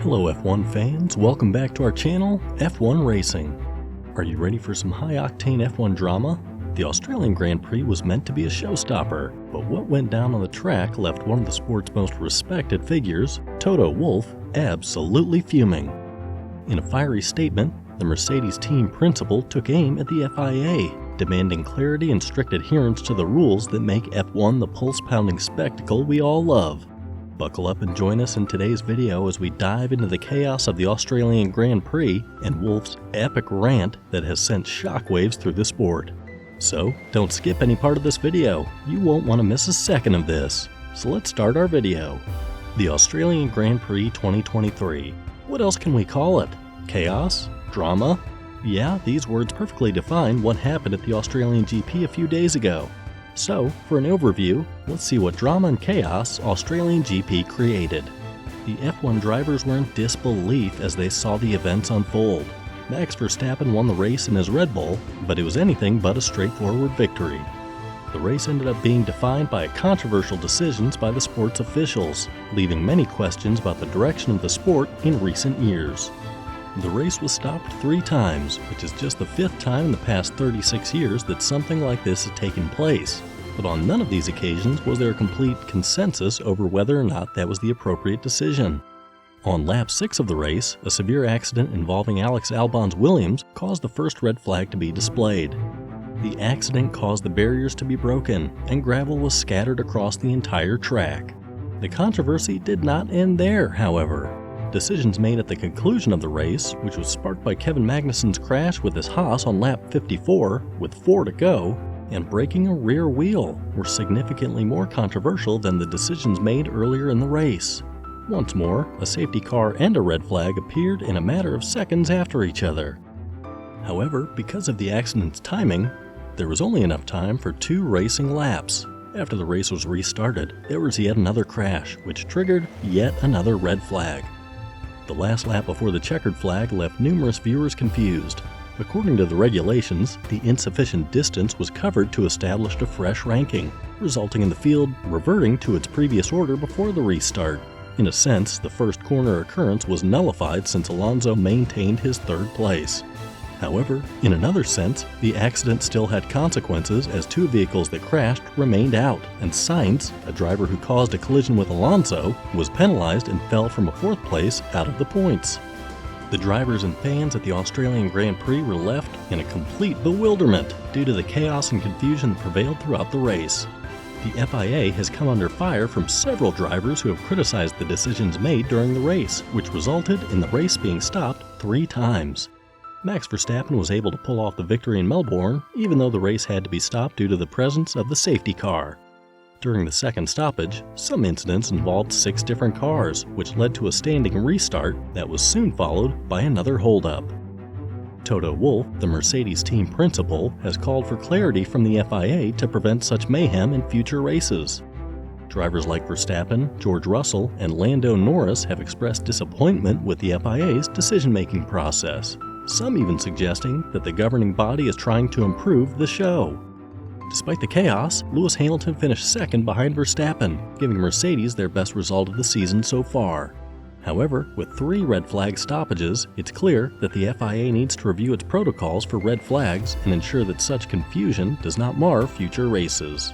Hello F1 fans, welcome back to our channel, F1 Racing. Are you ready for some high-octane F1 drama? The Australian Grand Prix was meant to be a showstopper, but what went down on the track left one of the sport's most respected figures, Toto Wolff, absolutely fuming. In a fiery statement, the Mercedes team principal took aim at the FIA, demanding clarity and strict adherence to the rules that make F1 the pulse-pounding spectacle we all love. Buckle up and join us in today's video as we dive into the chaos of the Australian Grand Prix and Wolff's epic rant that has sent shockwaves through the sport. So, don't skip any part of this video, you won't want to miss a second of this. So let's start our video. The Australian Grand Prix 2023. What else can we call it? Chaos? Drama? Yeah, these words perfectly define what happened at the Australian GP a few days ago. So, for an overview, let's see what drama and chaos Australian GP created. The F1 drivers were in disbelief as they saw the events unfold. Max Verstappen won the race in his Red Bull, but it was anything but a straightforward victory. The race ended up being defined by controversial decisions by the sport's officials, leaving many questions about the direction of the sport in recent years. The race was stopped 3 times, which is just the 5th time in the past 36 years that something like this has taken place. But on none of these occasions was there a complete consensus over whether or not that was the appropriate decision. On lap 6 of the race, a severe accident involving Alex Albon's Williams caused the first red flag to be displayed. The accident caused the barriers to be broken, and gravel was scattered across the entire track. The controversy did not end there, however. Decisions made at the conclusion of the race, which was sparked by Kevin Magnussen's crash with his Haas on lap 54 with 4 to go, and breaking a rear wheel, were significantly more controversial than the decisions made earlier in the race. Once more, a safety car and a red flag appeared in a matter of seconds after each other. However, because of the accident's timing, there was only enough time for 2 racing laps. After the race was restarted, there was yet another crash, which triggered yet another red flag. The last lap before the checkered flag left numerous viewers confused. According to the regulations, the insufficient distance was covered to establish a fresh ranking, resulting in the field reverting to its previous order before the restart. In a sense, the first corner occurrence was nullified since Alonso maintained his 3rd place. However, in another sense, the accident still had consequences as 2 vehicles that crashed remained out, and Sainz, a driver who caused a collision with Alonso, was penalized and fell from a 4th place out of the points. The drivers and fans at the Australian Grand Prix were left in a complete bewilderment due to the chaos and confusion that prevailed throughout the race. The FIA has come under fire from several drivers who have criticized the decisions made during the race, which resulted in the race being stopped 3 times. Max Verstappen was able to pull off the victory in Melbourne, even though the race had to be stopped due to the presence of the safety car. During the second stoppage, some incidents involved 6 different cars, which led to a standing restart that was soon followed by another holdup. Toto Wolff, the Mercedes team principal, has called for clarity from the FIA to prevent such mayhem in future races. Drivers like Verstappen, George Russell, and Lando Norris have expressed disappointment with the FIA's decision-making process, some even suggesting that the governing body is trying to improve the show. Despite the chaos, Lewis Hamilton finished 2nd behind Verstappen, giving Mercedes their best result of the season so far. However, with 3 red flag stoppages, it's clear that the FIA needs to review its protocols for red flags and ensure that such confusion does not mar future races.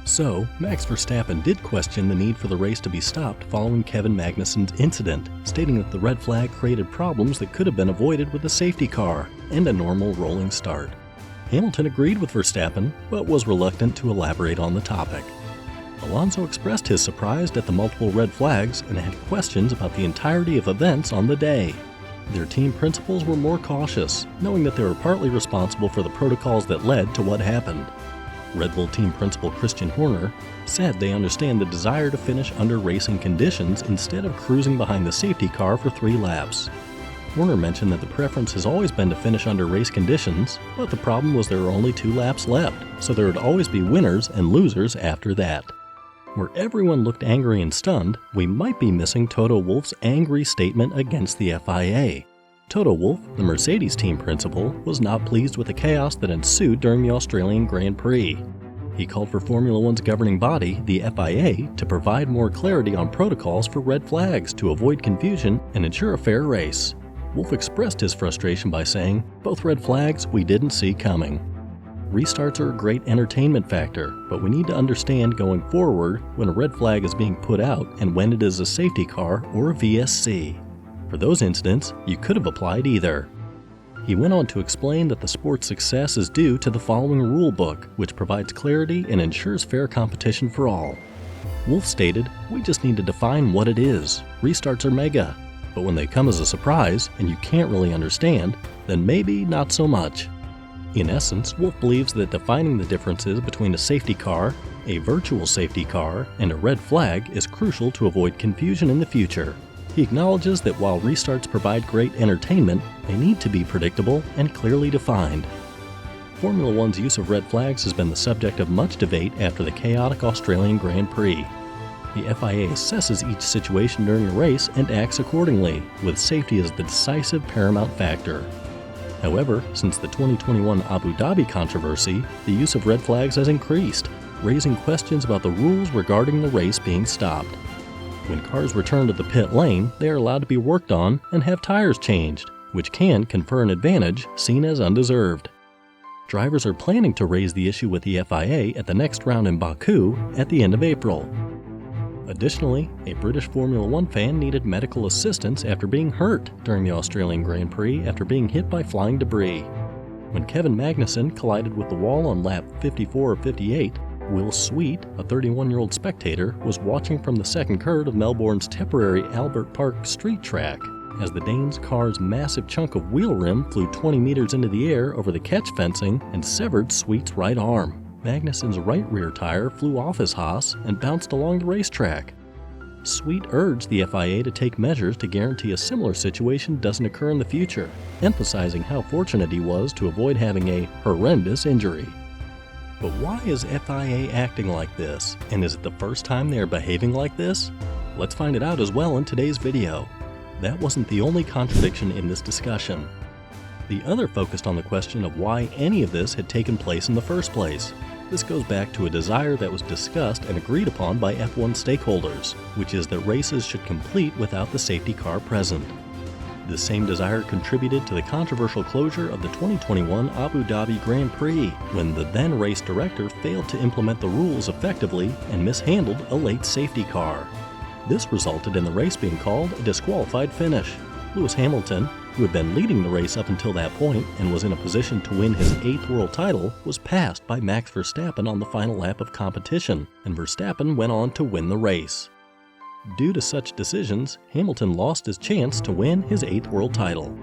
So, Max Verstappen did question the need for the race to be stopped following Kevin Magnussen's incident, stating that the red flag created problems that could have been avoided with a safety car and a normal rolling start. Hamilton agreed with Verstappen, but was reluctant to elaborate on the topic. Alonso expressed his surprise at the multiple red flags and had questions about the entirety of events on the day. Their team principals were more cautious, knowing that they were partly responsible for the protocols that led to what happened. Red Bull team principal Christian Horner said they understand the desire to finish under racing conditions instead of cruising behind the safety car for 3 laps. Horner mentioned that the preference has always been to finish under race conditions, but the problem was there were only 2 laps left, so there would always be winners and losers after that. Where everyone looked angry and stunned, we might be missing Toto Wolff's angry statement against the FIA. Toto Wolff, the Mercedes team principal, was not pleased with the chaos that ensued during the Australian Grand Prix. He called for Formula One's governing body, the FIA, to provide more clarity on protocols for red flags to avoid confusion and ensure a fair race. Wolff expressed his frustration by saying, "Both red flags we didn't see coming." Restarts are a great entertainment factor, but we need to understand going forward when a red flag is being put out and when it is a safety car or a VSC. For those incidents, you could have applied either. He went on to explain that the sport's success is due to the following rule book, which provides clarity and ensures fair competition for all. Wolff stated, "We just need to define what it is. Restarts are mega, but when they come as a surprise and you can't really understand, then maybe not so much." In essence, Wolff believes that defining the differences between a safety car, a virtual safety car, and a red flag is crucial to avoid confusion in the future. He acknowledges that while restarts provide great entertainment, they need to be predictable and clearly defined. Formula One's use of red flags has been the subject of much debate after the chaotic Australian Grand Prix. The FIA assesses each situation during a race and acts accordingly, with safety as the decisive paramount factor. However, since the 2021 Abu Dhabi controversy, the use of red flags has increased, raising questions about the rules regarding the race being stopped. When cars return to the pit lane, they are allowed to be worked on and have tires changed, which can confer an advantage seen as undeserved. Drivers are planning to raise the issue with the FIA at the next round in Baku at the end of April. Additionally, a British Formula One fan needed medical assistance after being hurt during the Australian Grand Prix after being hit by flying debris. When Kevin Magnussen collided with the wall on lap 54 or 58, Will Sweet, a 31-year-old spectator, was watching from the second curve of Melbourne's temporary Albert Park street track as the Dane's car's massive chunk of wheel rim flew 20 meters into the air over the catch fencing and severed Sweet's right arm. Magnussen's right rear tire flew off his Haas and bounced along the racetrack. Sweet urged the FIA to take measures to guarantee a similar situation doesn't occur in the future, emphasizing how fortunate he was to avoid having a horrendous injury. But why is FIA acting like this? And is it the first time they are behaving like this? Let's find it out as well in today's video. That wasn't the only contradiction in this discussion. The other focused on the question of why any of this had taken place in the first place. This goes back to a desire that was discussed and agreed upon by F1 stakeholders, which is that races should complete without the safety car present. This same desire contributed to the controversial closure of the 2021 Abu Dhabi Grand Prix, when the then race director failed to implement the rules effectively and mishandled a late safety car. This resulted in the race being called a disqualified finish. Lewis Hamilton, who had been leading the race up until that point and was in a position to win his 8th world title, was passed by Max Verstappen on the final lap of competition, and Verstappen went on to win the race. Due to such decisions, Hamilton lost his chance to win his 8th world title.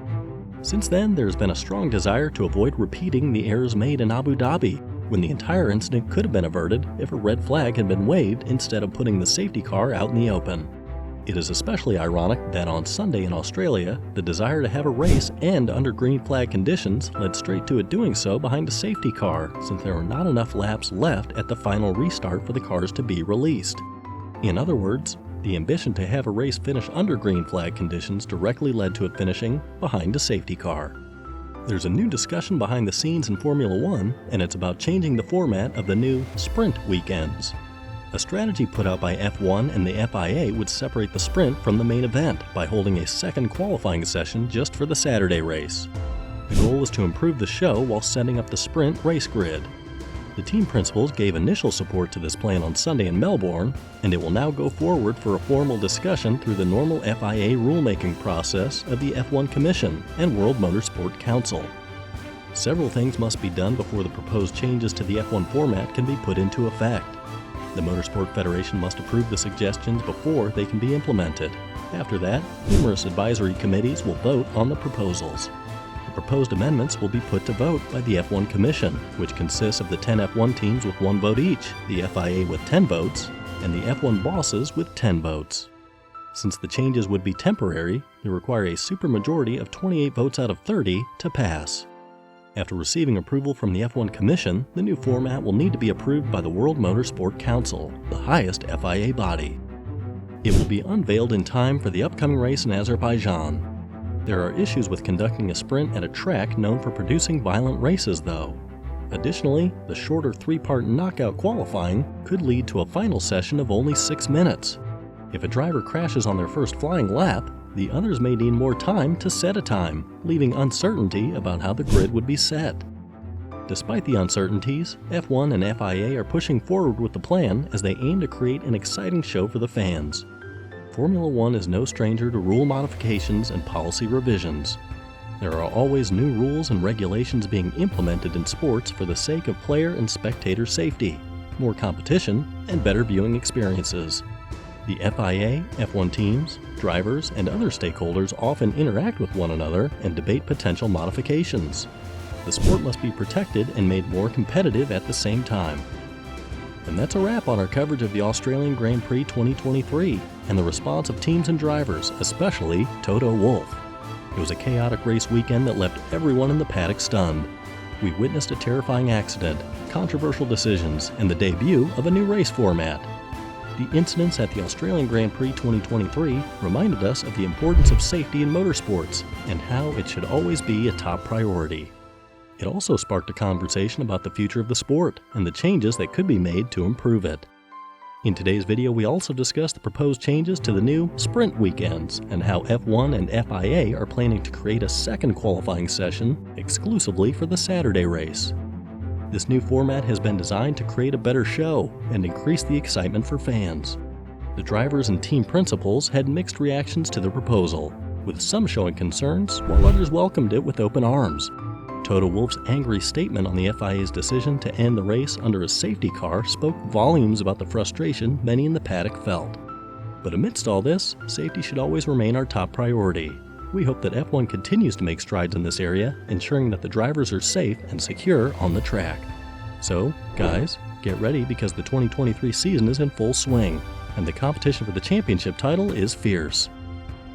Since then, there has been a strong desire to avoid repeating the errors made in Abu Dhabi, when the entire incident could have been averted if a red flag had been waved instead of putting the safety car out in the open. It is especially ironic that on Sunday in Australia, the desire to have a race end under green flag conditions led straight to it doing so behind a safety car, since there were not enough laps left at the final restart for the cars to be released. In other words, the ambition to have a race finish under green flag conditions directly led to it finishing behind a safety car. There's a new discussion behind the scenes in Formula One, and it's about changing the format of the new sprint weekends. A strategy put out by F1 and the FIA would separate the sprint from the main event by holding a second qualifying session just for the Saturday race. The goal was to improve the show while setting up the sprint race grid. The team principals gave initial support to this plan on Sunday in Melbourne, and it will now go forward for a formal discussion through the normal FIA rulemaking process of the F1 Commission and World Motorsport Council. Several things must be done before the proposed changes to the F1 format can be put into effect. The Motorsport Federation must approve the suggestions before they can be implemented. After that, numerous advisory committees will vote on the proposals. The proposed amendments will be put to vote by the F1 Commission, which consists of the 10 F1 teams with 1 vote each, the FIA with 10 votes, and the F1 bosses with 10 votes. Since the changes would be temporary, they require a supermajority of 28 votes out of 30 to pass. After receiving approval from the F1 Commission, the new format will need to be approved by the World Motorsport Council, the highest FIA body. It will be unveiled in time for the upcoming race in Azerbaijan. There are issues with conducting a sprint at a track known for producing violent races, though. Additionally, the shorter 3-part knockout qualifying could lead to a final session of only 6 minutes. If a driver crashes on their first flying lap, the others may need more time to set a time, leaving uncertainty about how the grid would be set. Despite the uncertainties, F1 and FIA are pushing forward with the plan as they aim to create an exciting show for the fans. Formula One is no stranger to rule modifications and policy revisions. There are always new rules and regulations being implemented in sports for the sake of player and spectator safety, more competition, and better viewing experiences. The FIA, F1 teams, drivers, and other stakeholders often interact with one another and debate potential modifications. The sport must be protected and made more competitive at the same time. And that's a wrap on our coverage of the Australian Grand Prix 2023 and the response of teams and drivers, especially Toto Wolff. It was a chaotic race weekend that left everyone in the paddock stunned. We witnessed a terrifying accident, controversial decisions, and the debut of a new race format. The incidents at the Australian Grand Prix 2023 reminded us of the importance of safety in motorsports and how it should always be a top priority. It also sparked a conversation about the future of the sport and the changes that could be made to improve it. In today's video, we also discussed the proposed changes to the new sprint weekends and how F1 and FIA are planning to create a second qualifying session exclusively for the Saturday race. This new format has been designed to create a better show and increase the excitement for fans. The drivers and team principals had mixed reactions to the proposal, with some showing concerns while others welcomed it with open arms. Toto Wolff's angry statement on the FIA's decision to end the race under a safety car spoke volumes about the frustration many in the paddock felt. But amidst all this, safety should always remain our top priority. We hope that F1 continues to make strides in this area, ensuring that the drivers are safe and secure on the track. So, guys, get ready because the 2023 season is in full swing, and the competition for the championship title is fierce.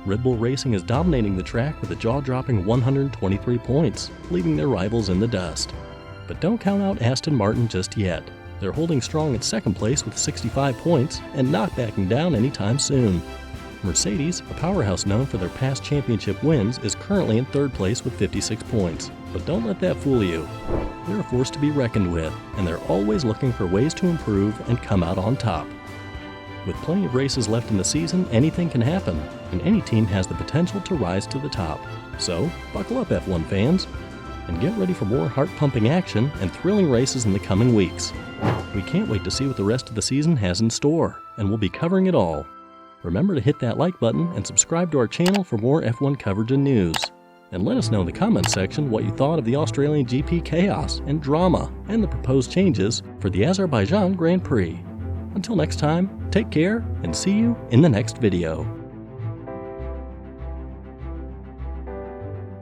Red Bull Racing is dominating the track with a jaw-dropping 123 points, leaving their rivals in the dust. But don't count out Aston Martin just yet. They're holding strong at second place with 65 points and not backing down anytime soon. Mercedes, a powerhouse known for their past championship wins, is currently in third place with 56 points. But don't let that fool you. They're a force to be reckoned with, and they're always looking for ways to improve and come out on top. With plenty of races left in the season, anything can happen, and any team has the potential to rise to the top. So, buckle up F1 fans, and get ready for more heart-pumping action and thrilling races in the coming weeks. We can't wait to see what the rest of the season has in store, and we'll be covering it all. Remember to hit that like button and subscribe to our channel for more F1 coverage and news. And let us know in the comments section what you thought of the Australian GP chaos and drama and the proposed changes for the Azerbaijan Grand Prix. Until next time, take care and see you in the next video.